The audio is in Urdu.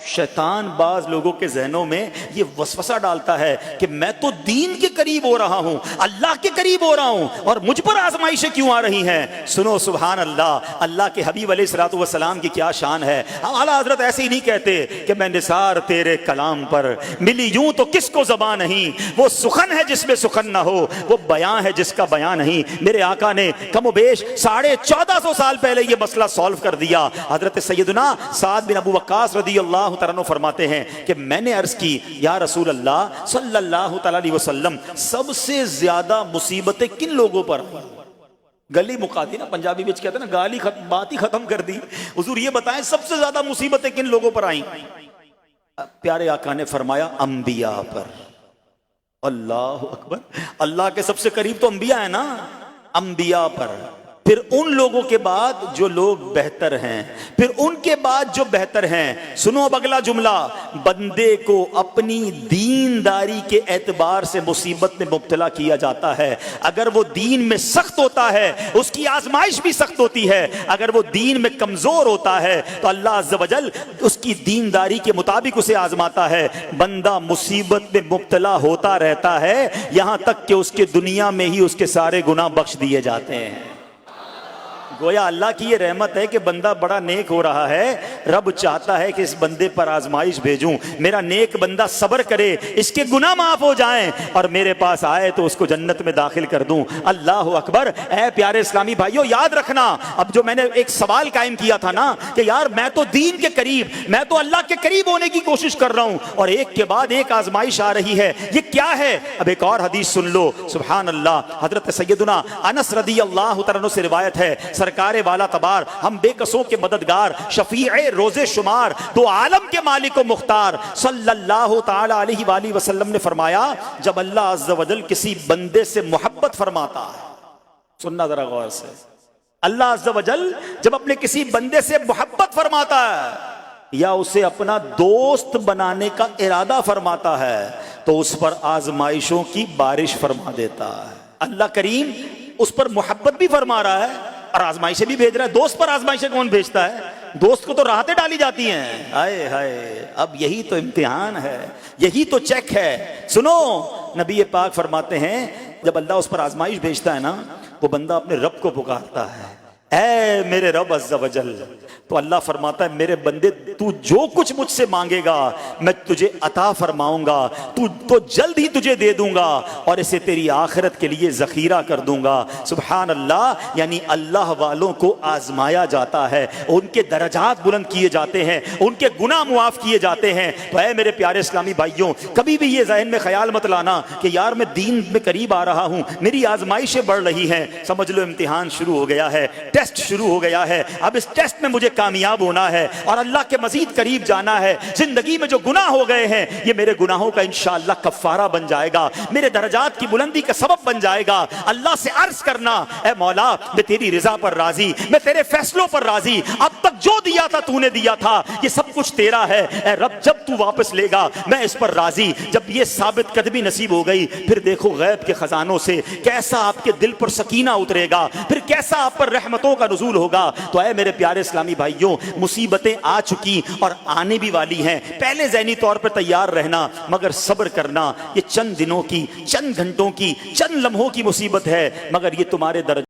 شیطان بعض لوگوں کے ذہنوں میں یہ وسوسہ ڈالتا ہے کہ میں تو دین کے قریب ہو رہا ہوں، اللہ کے قریب ہو رہا ہوں، اور مجھ پر آزمائشیں کیوں آ رہی ہیں؟ سنو سبحان اللہ، اللہ کے حبیب علیہ الصلوۃ والسلام کی کیا شان ہے۔ اعلیٰ حضرت ایسے ہی نہیں کہتے کہ میں نثار تیرے کلام پر ملی یوں تو کس کو زبان نہیں، وہ سخن ہے جس میں سخن نہ ہو، وہ بیان ہے جس کا بیان نہیں۔ میرے آقا نے کم و بیش 1450 سال پہلے یہ مسئلہ سالو کر دیا۔ حضرت سیدنا سعد بن ابو وقاص رضی اللہ تعالیٰ عنہ فرماتے ہیں کہ میں نے عرض کی یا رسول اللہ صلی اللہ تعالیٰ علیہ وسلم، سب سے زیادہ مصیبتیں کن لوگوں پر؟ گلی مکا دی نا، پنجابی بچ کہتے ہیں نا، گالی بات ہی ختم کر دی۔ حضور یہ بتائیں سب سے زیادہ مصیبتیں کن لوگوں پر آئیں؟ پیارے آقا نے فرمایا انبیاء پر۔ اللہ اکبر، اللہ کے سب سے قریب تو انبیاء ہیں نا، انبیاء پر، پھر ان لوگوں کے بعد جو لوگ بہتر ہیں، پھر ان کے بعد جو بہتر ہیں۔ سنو اب اگلا جملہ، بندے کو اپنی دینداری کے اعتبار سے مصیبت میں مبتلا کیا جاتا ہے۔ اگر وہ دین میں سخت ہوتا ہے اس کی آزمائش بھی سخت ہوتی ہے، اگر وہ دین میں کمزور ہوتا ہے تو اللہ عز و جل اس کی دینداری کے مطابق اسے آزماتا ہے۔ بندہ مصیبت میں مبتلا ہوتا رہتا ہے یہاں تک کہ اس کے دنیا میں ہی اس کے سارے گناہ بخش دیے جاتے ہیں۔ گویا اللہ کی یہ رحمت ہے کہ بندہ بڑا نیک ہو رہا ہے، رب چاہتا ہے کہ اس بندے پر آزمائش بھیجوں، میرا نیک بندہ صبر کرے، اس کے گناہ معاف ہو جائیں اور میرے پاس آئے تو اس کو جنت میں داخل کر دوں۔ اللہ اکبر۔ اے پیارے اسلامی بھائیوں، یاد رکھنا، اب جو میں نے ایک سوال قائم کیا تھا نا کہ یار میں تو دین کے قریب، میں تو اللہ کے قریب ہونے کی کوشش کر رہا ہوں اور ایک کے بعد ایک آزمائش آ رہی ہے، یہ کیا ہے؟ اب ایک اور حدیث سن لو، سبحان اللہ۔ حضرت سیدنا انس رضی اللہ تعالیٰ عنہ سے روایت ہے، سرکار والا تبار، ہم بے قصوں کے مددگار، شفیع روز شمار، دو عالم کے مالک و مختار صلی اللہ تعالی علیہ وآلہ وسلم نے فرمایا، جب اللہ عز و جل کسی بندے سے محبت فرماتا ہے، سننا ذرا غور سے، اللہ عز و جل جب اپنے کسی بندے سے محبت فرماتا ہے یا اسے اپنا دوست بنانے کا ارادہ فرماتا ہے تو اس پر آزمائشوں کی بارش فرما دیتا ہے۔ اللہ کریم اس پر محبت بھی فرما رہا ہے اور آزمائشیں بھی بھیج رہا ہے۔ دوست پر آزمائشیں کون بھیجتا ہے؟ دوست کو تو راحتیں ڈالی جاتی ہیں۔ ہائے ہائے، اب یہی تو امتحان ہے، یہی تو چیک ہے۔ سنو، نبی پاک فرماتے ہیں جب اللہ اس پر آزمائش بھیجتا ہے نا، وہ بندہ اپنے رب کو پکارتا ہے، اے میرے رب عز و جل، تو اللہ فرماتا ہے میرے بندے تو جو کچھ مجھ سے مانگے گا میں تجھے عطا فرماؤں گا، تو جلد ہی تجھے دے دوں گا اور اسے تیری آخرت کے لیے ذخیرہ کر دوں گا۔ سبحان اللہ۔ یعنی اللہ والوں کو آزمایا جاتا ہے، ان کے درجات بلند کیے جاتے ہیں، ان کے گناہ معاف کیے جاتے ہیں۔ تو اے میرے پیارے اسلامی بھائیوں، کبھی بھی یہ ذہن میں خیال مت لانا کہ یار میں دین میں قریب آ رہا ہوں، میری آزمائشیں بڑھ رہی ہیں۔ سمجھ لو امتحان شروع ہو گیا ہے، ٹیسٹ شروع ہو گیا ہے، اب اس ٹیسٹ میں مجھے کامیاب ہونا ہے اور اللہ کے مزید قریب جانا ہے۔ زندگی میں جو گناہ ہو گئے ہیں یہ میرے گناہوں کا انشاءاللہ کفارہ بن جائے گا، میرے درجات کی بلندی کا سبب بن جائے گا۔ اللہ سے عرض کرنا، اے مولا میں تیری رضا پر راضی، میں تیرے فیصلوں پر راضی، اب تک جو دیا تھا تو نے دیا تھا، یہ سب کچھ تیرا ہے، اے رب جب تو واپس لے گا میں اس پر راضی۔ جب یہ ثابت قدمی نصیب ہو گئی پھر دیکھو غیب کے خزانوں سے کیسا آپ کے دل پر سکینہ اترے گا، پھر کیسا آپ پر رحمتوں کا نزول ہوگا۔ تو اے میرے پیارے اسلامی بھائیوں، مصیبتیں آ چکی اور آنے بھی والی ہیں، پہلے ذہنی طور پر تیار رہنا، مگر صبر کرنا۔ یہ چند دنوں کی، چند گھنٹوں کی، چند لمحوں کی مصیبت ہے، مگر یہ تمہارے درجے